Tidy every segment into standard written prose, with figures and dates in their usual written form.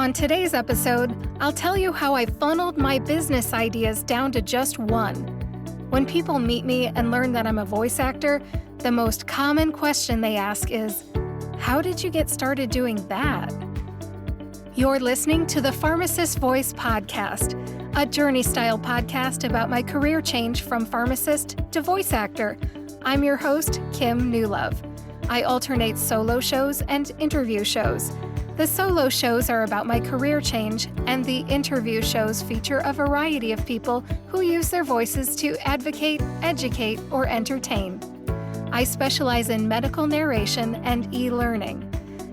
On today's episode, I'll tell you how I funneled my business ideas down to just one. When people meet me and learn that I'm a voice actor, the most common question they ask is, how did you get started doing that? You're listening to the Pharmacist Voice Podcast, a journey-style podcast about my career change from pharmacist to voice actor. I'm your host, Kim Newlove. I alternate solo shows and interview shows. The solo shows are about my career change, and the interview shows feature a variety of people who use their voices to advocate, educate, or entertain. I specialize in medical narration and e-learning.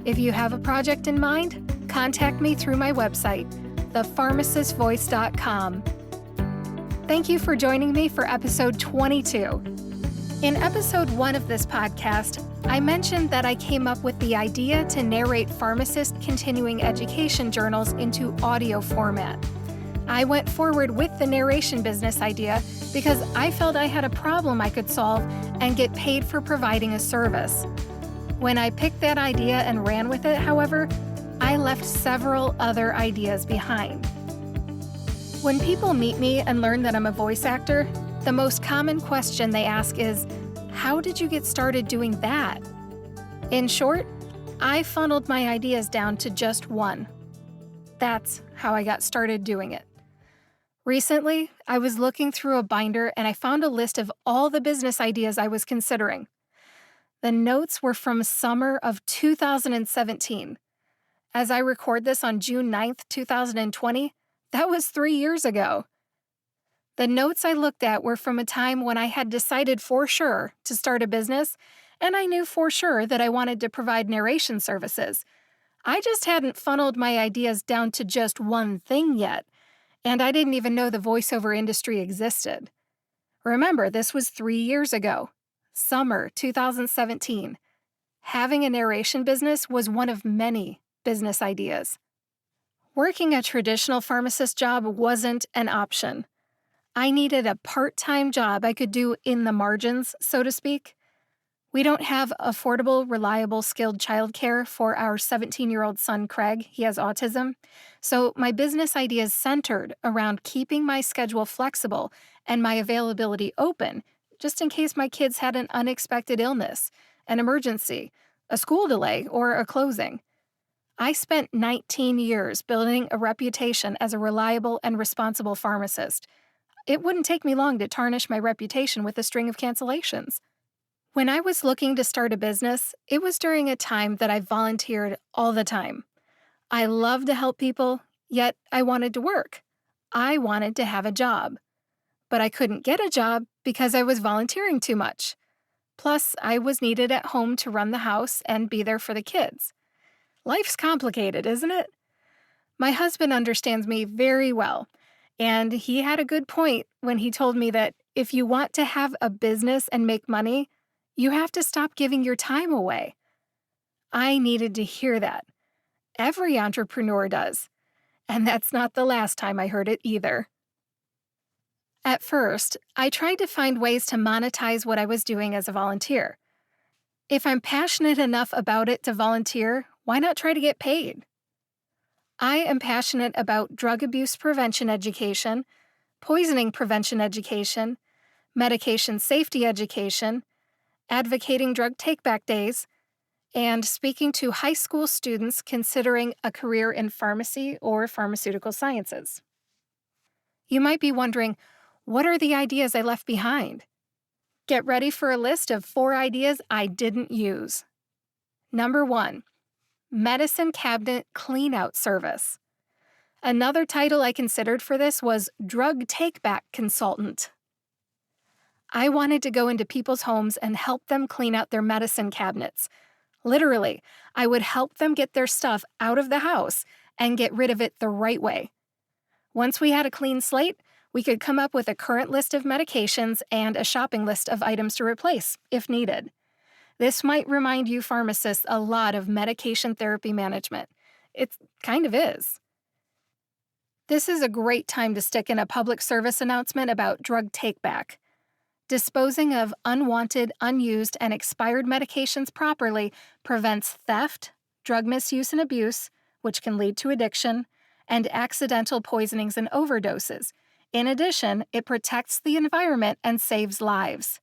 If you have a project in mind, contact me through my website, thepharmacistvoice.com. Thank you for joining me for episode 22. In episode 1 of this podcast, I mentioned that I came up with the idea to narrate Pharmacist continuing education journals into audio format. I went forward with the narration business idea because I felt I had a problem I could solve and get paid for providing a service. When I picked that idea and ran with it, however, I left several other ideas behind. When people meet me and learn that I'm a voice actor, the most common question they ask is, how did you get started doing that? In short, I funneled my ideas down to just one. That's how I got started doing it. Recently, I was looking through a binder and I found a list of all the business ideas I was considering. The notes were from summer of 2017. As I record this on June 9th, 2020, that was 3 years ago. The notes I looked at were from a time when I had decided for sure to start a business, and I knew for sure that I wanted to provide narration services. I just hadn't funneled my ideas down to just one thing yet, and I didn't even know the voiceover industry existed. Remember, this was 3 years ago, summer 2017. Having a narration business was one of many business ideas. Working a traditional pharmacist job wasn't an option. I needed a part-time job I could do in the margins, so to speak. We don't have affordable, reliable, skilled childcare for our 17-year-old son, Craig. He has autism. So my business ideas centered around keeping my schedule flexible and my availability open, just in case my kids had an unexpected illness, an emergency, a school delay, or a closing. I spent 19 years building a reputation as a reliable and responsible pharmacist. It wouldn't take me long to tarnish my reputation with a string of cancellations. When I was looking to start a business, it was during a time that I volunteered all the time. I love to help people, yet I wanted to work. I wanted to have a job. But I couldn't get a job because I was volunteering too much. Plus, I was needed at home to run the house and be there for the kids. Life's complicated, isn't it? My husband understands me very well. And he had a good point when he told me that if you want to have a business and make money, you have to stop giving your time away. I needed to hear that. Every entrepreneur does. And that's not the last time I heard it either. At first, I tried to find ways to monetize what I was doing as a volunteer. If I'm passionate enough about it to volunteer, why not try to get paid? I am passionate about drug abuse prevention education, poisoning prevention education, medication safety education, advocating drug take-back days, and speaking to high school students considering a career in pharmacy or pharmaceutical sciences. You might be wondering, what are the ideas I left behind? Get ready for a list of 4 ideas I didn't use. Number 1. Medicine Cabinet Cleanout Service. Another title I considered for this was Drug Take-Back Consultant. I wanted to go into people's homes and help them clean out their medicine cabinets. Literally, I would help them get their stuff out of the house and get rid of it the right way. Once we had a clean slate, we could come up with a current list of medications and a shopping list of items to replace, if needed. This might remind you pharmacists a lot of medication therapy management. It kind of is. This is a great time to stick in a public service announcement about drug take-back. Disposing of unwanted, unused, and expired medications properly prevents theft, drug misuse and abuse, which can lead to addiction, and accidental poisonings and overdoses. In addition, it protects the environment and saves lives.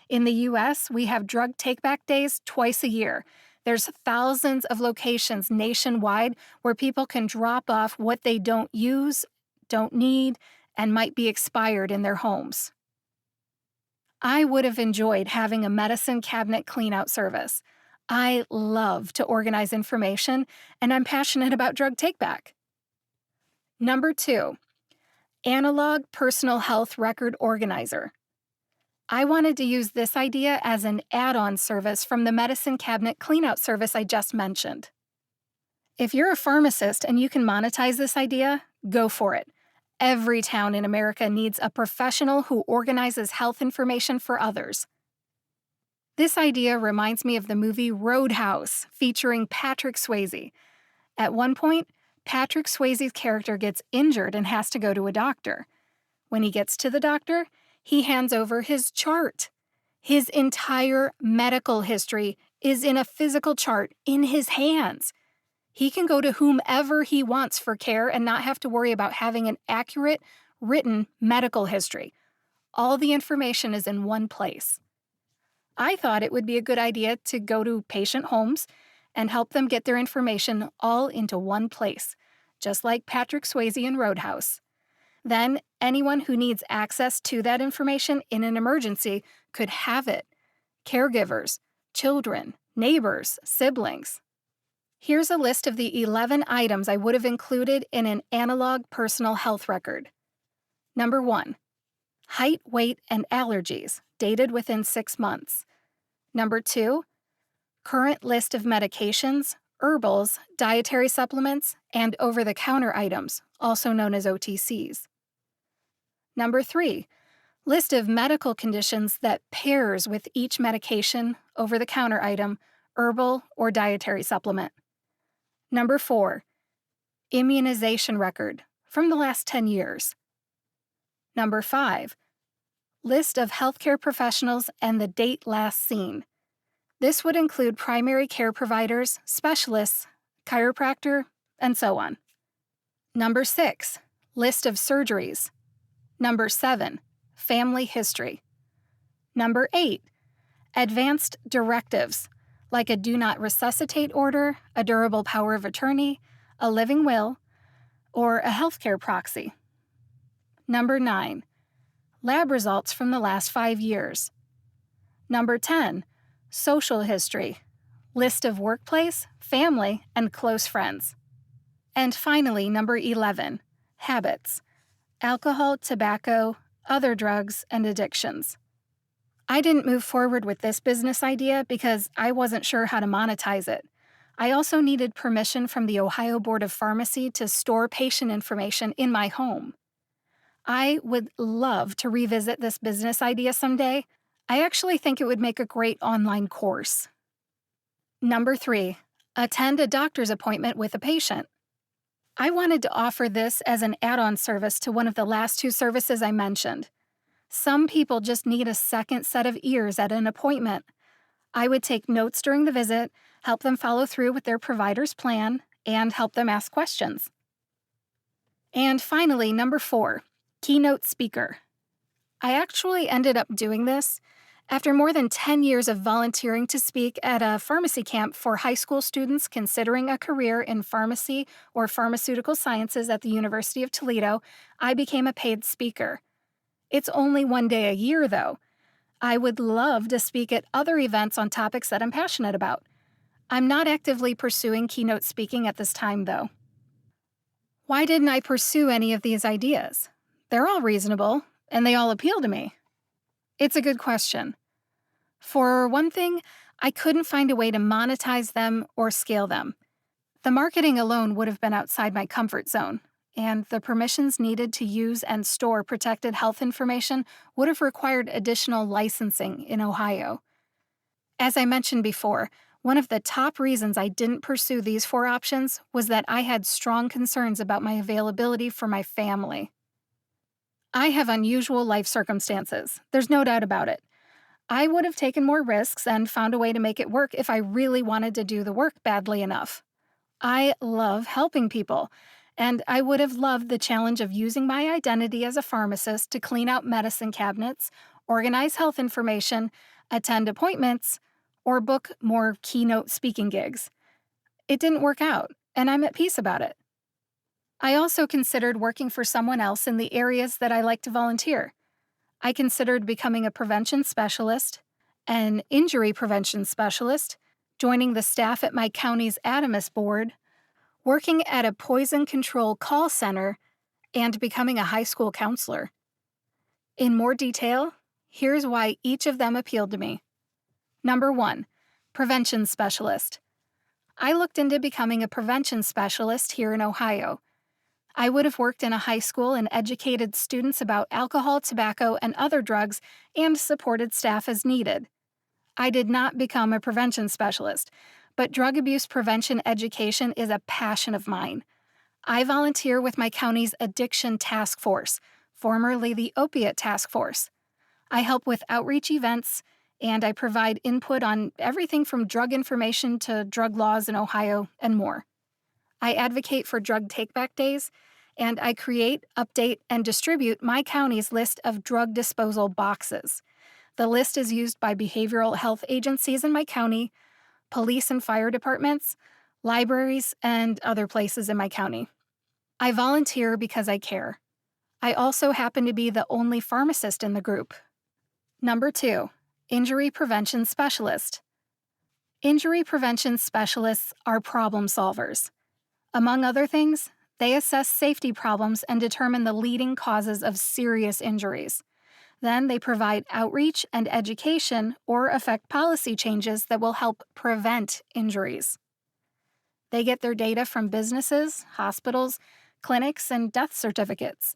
In the U.S., we have drug take-back days twice a year. There's thousands of locations nationwide where people can drop off what they don't use, don't need, and might be expired in their homes. I would have enjoyed having a medicine cabinet cleanout service. I love to organize information, and I'm passionate about drug take-back. Number 2, analog personal health record organizer. I wanted to use this idea as an add-on service from the medicine cabinet cleanout service I just mentioned. If you're a pharmacist and you can monetize this idea, go for it. Every town in America needs a professional who organizes health information for others. This idea reminds me of the movie Roadhouse, featuring Patrick Swayze. At one point, Patrick Swayze's character gets injured and has to go to a doctor. When he gets to the doctor, he hands over his chart. His entire medical history is in a physical chart in his hands. He can go to whomever he wants for care and not have to worry about having an accurate, written medical history. All the information is in one place. I thought it would be a good idea to go to patient homes and help them get their information all into one place, just like Patrick Swayze in Roadhouse. Then, anyone who needs access to that information in an emergency could have it. Caregivers, children, neighbors, siblings. Here's a list of the 11 items I would have included in an analog personal health record. Number 1, height, weight, and allergies, dated within 6 months. Number 2, current list of medications, herbals, dietary supplements, and over-the-counter items, also known as OTCs. Number 3, list of medical conditions that pairs with each medication, over-the-counter item, herbal, or dietary supplement. Number 4, immunization record from the last 10 years. Number 5, list of healthcare professionals and the date last seen. This would include primary care providers, specialists, chiropractor, and so on. Number 6, list of surgeries. Number 7, family history. Number 8, advanced directives, like a do not resuscitate order, a durable power of attorney, a living will, or a healthcare proxy. Number 9, lab results from the last 5 years. Number 10, social history, list of workplace, family, and close friends. And finally, number 11, habits, alcohol, tobacco, other drugs, and addictions. I didn't move forward with this business idea because I wasn't sure how to monetize it. I also needed permission from the Ohio Board of Pharmacy to store patient information in my home. I would love to revisit this business idea someday. I actually think it would make a great online course. Number 3, attend a doctor's appointment with a patient. I wanted to offer this as an add-on service to one of the last 2 services I mentioned. Some people just need a second set of ears at an appointment. I would take notes during the visit, help them follow through with their provider's plan, and help them ask questions. And finally, number 4, keynote speaker. I actually ended up doing this after more than 10 years of volunteering to speak at a pharmacy camp for high school students considering a career in pharmacy or pharmaceutical sciences at the University of Toledo. I became a paid speaker. It's only 1 day a year, though. I would love to speak at other events on topics that I'm passionate about. I'm not actively pursuing keynote speaking at this time, though. Why didn't I pursue any of these ideas? They're all reasonable, and they all appeal to me. It's a good question. For one thing, I couldn't find a way to monetize them or scale them. The marketing alone would have been outside my comfort zone, and the permissions needed to use and store protected health information would have required additional licensing in Ohio. As I mentioned before, one of the top reasons I didn't pursue these 4 options was that I had strong concerns about my availability for my family. I have unusual life circumstances, there's no doubt about it. I would have taken more risks and found a way to make it work if I really wanted to do the work badly enough. I love helping people, and I would have loved the challenge of using my identity as a pharmacist to clean out medicine cabinets, organize health information, attend appointments, or book more keynote speaking gigs. It didn't work out, and I'm at peace about it. I also considered working for someone else in the areas that I like to volunteer. I considered becoming a prevention specialist, an injury prevention specialist, joining the staff at my county's ADAMHS board, working at a poison control call center, and becoming a high school counselor. In more detail, here's why each of them appealed to me. Number 1, prevention specialist. I looked into becoming a prevention specialist here in Ohio. I would have worked in a high school and educated students about alcohol, tobacco, and other drugs and supported staff as needed. I did not become a prevention specialist, but drug abuse prevention education is a passion of mine. I volunteer with my county's Addiction Task Force, formerly the Opiate Task Force. I help with outreach events, and I provide input on everything from drug information to drug laws in Ohio and more. I advocate for drug take-back days, and I create, update, and distribute my county's list of drug disposal boxes. The list is used by behavioral health agencies in my county, police and fire departments, libraries, and other places in my county. I volunteer because I care. I also happen to be the only pharmacist in the group. Number 2, injury prevention specialist. Injury prevention specialists are problem solvers. Among other things, they assess safety problems and determine the leading causes of serious injuries. Then they provide outreach and education or affect policy changes that will help prevent injuries. They get their data from businesses, hospitals, clinics, and death certificates.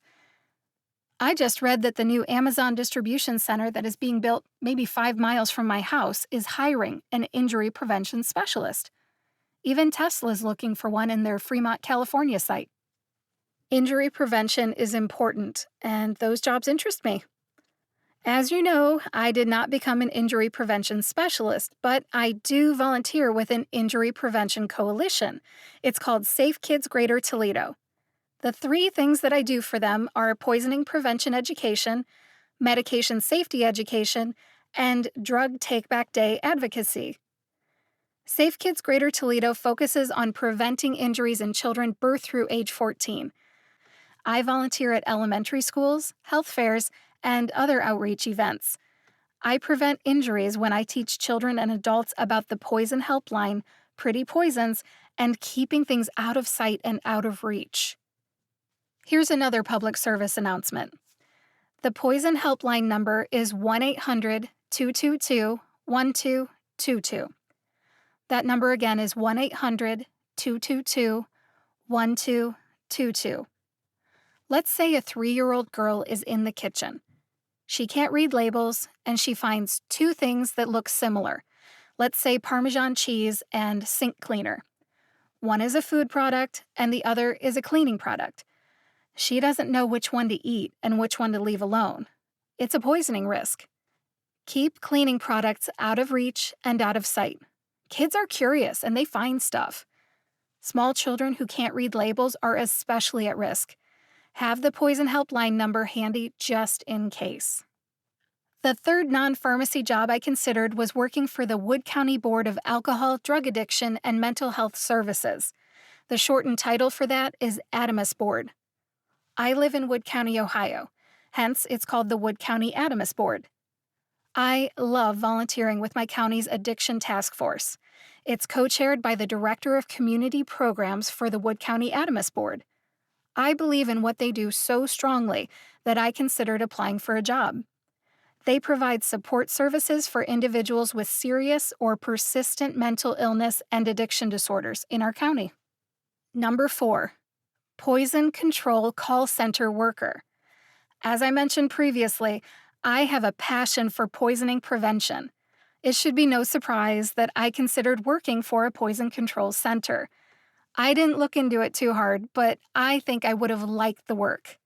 I just read that the new Amazon distribution center that is being built maybe 5 miles from my house is hiring an injury prevention specialist. Even Tesla's looking for one in their Fremont, California site. Injury prevention is important, and those jobs interest me. As you know, I did not become an injury prevention specialist, but I do volunteer with an injury prevention coalition. It's called Safe Kids Greater Toledo. The 3 things that I do for them are poisoning prevention education, medication safety education, and drug take-back day advocacy. Safe Kids Greater Toledo focuses on preventing injuries in children birth through age 14. I volunteer at elementary schools, health fairs, and other outreach events. I prevent injuries when I teach children and adults about the poison helpline, Pretty Poisons, and keeping things out of sight and out of reach. Here's another public service announcement. The poison helpline number is 1-800-222-1222. That number again is 1-800-222-1222. Let's say a 3-year-old girl is in the kitchen. She can't read labels, and she finds 2 things that look similar. Let's say Parmesan cheese and sink cleaner. One is a food product, and the other is a cleaning product. She doesn't know which one to eat and which one to leave alone. It's a poisoning risk. Keep cleaning products out of reach and out of sight. Kids are curious and they find stuff. Small children who can't read labels are especially at risk. Have the poison helpline number handy just in case. The third non-pharmacy job I considered was working for the Wood County Board of Alcohol, Drug Addiction, and Mental Health Services. The shortened title for that is ADAMHS Board. I live in Wood County, Ohio. Hence, it's called the Wood County ADAMHS Board. I love volunteering with my county's Addiction Task Force. It's co-chaired by the Director of Community Programs for the Wood County ADAMHS Board. I believe in what they do so strongly that I considered applying for a job. They provide support services for individuals with serious or persistent mental illness and addiction disorders in our county. Number 4, poison control call center worker. As I mentioned previously, I have a passion for poisoning prevention. It should be no surprise that I considered working for a poison control center. I didn't look into it too hard, but I think I would have liked the work.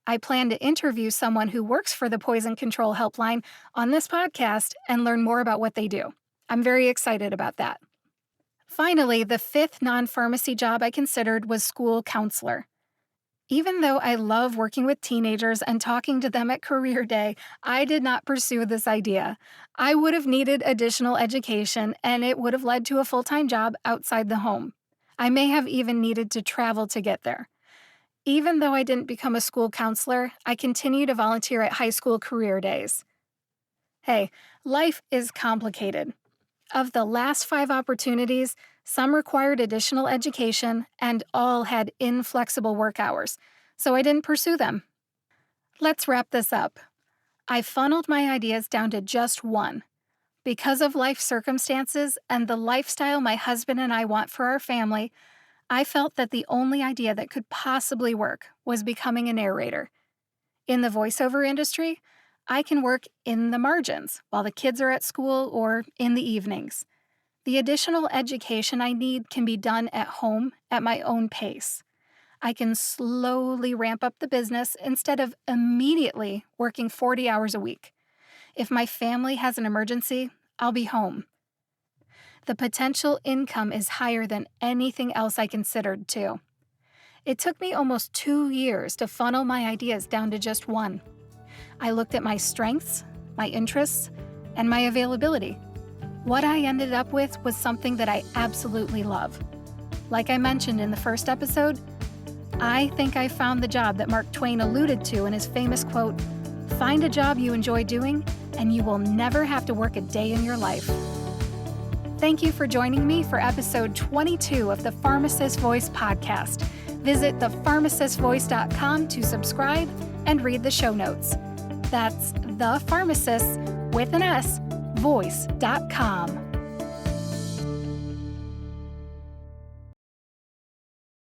I plan to interview someone who works for the Poison Control Helpline on this podcast and learn more about what they do. I'm very excited about that. Finally, the fifth non-pharmacy job I considered was school counselor. Even though I love working with teenagers and talking to them at career day, I did not pursue this idea. I would have needed additional education, and it would have led to a full-time job outside the home. I may have even needed to travel to get there. Even though I didn't become a school counselor, I continue to volunteer at high school career days. Hey, life is complicated. Of the last 5 opportunities, some required additional education and all had inflexible work hours, so I didn't pursue them. Let's wrap this up. I funneled my ideas down to just one. Because of life circumstances and the lifestyle my husband and I want for our family, I felt that the only idea that could possibly work was becoming a narrator. In the voiceover industry, I can work in the margins while the kids are at school or in the evenings. The additional education I need can be done at home at my own pace. I can slowly ramp up the business instead of immediately working 40 hours a week. If my family has an emergency, I'll be home. The potential income is higher than anything else I considered, too. It took me almost 2 years to funnel my ideas down to just one. I looked at my strengths, my interests, and my availability. What I ended up with was something that I absolutely love. Like I mentioned in the first episode, I think I found the job that Mark Twain alluded to in his famous quote, "Find a job you enjoy doing, and you will never have to work a day in your life." Thank you for joining me for episode 22 of the Pharmacist Voice podcast. Visit thepharmacistvoice.com to subscribe and read the show notes. That's The Pharmacist, with an S, voice.com.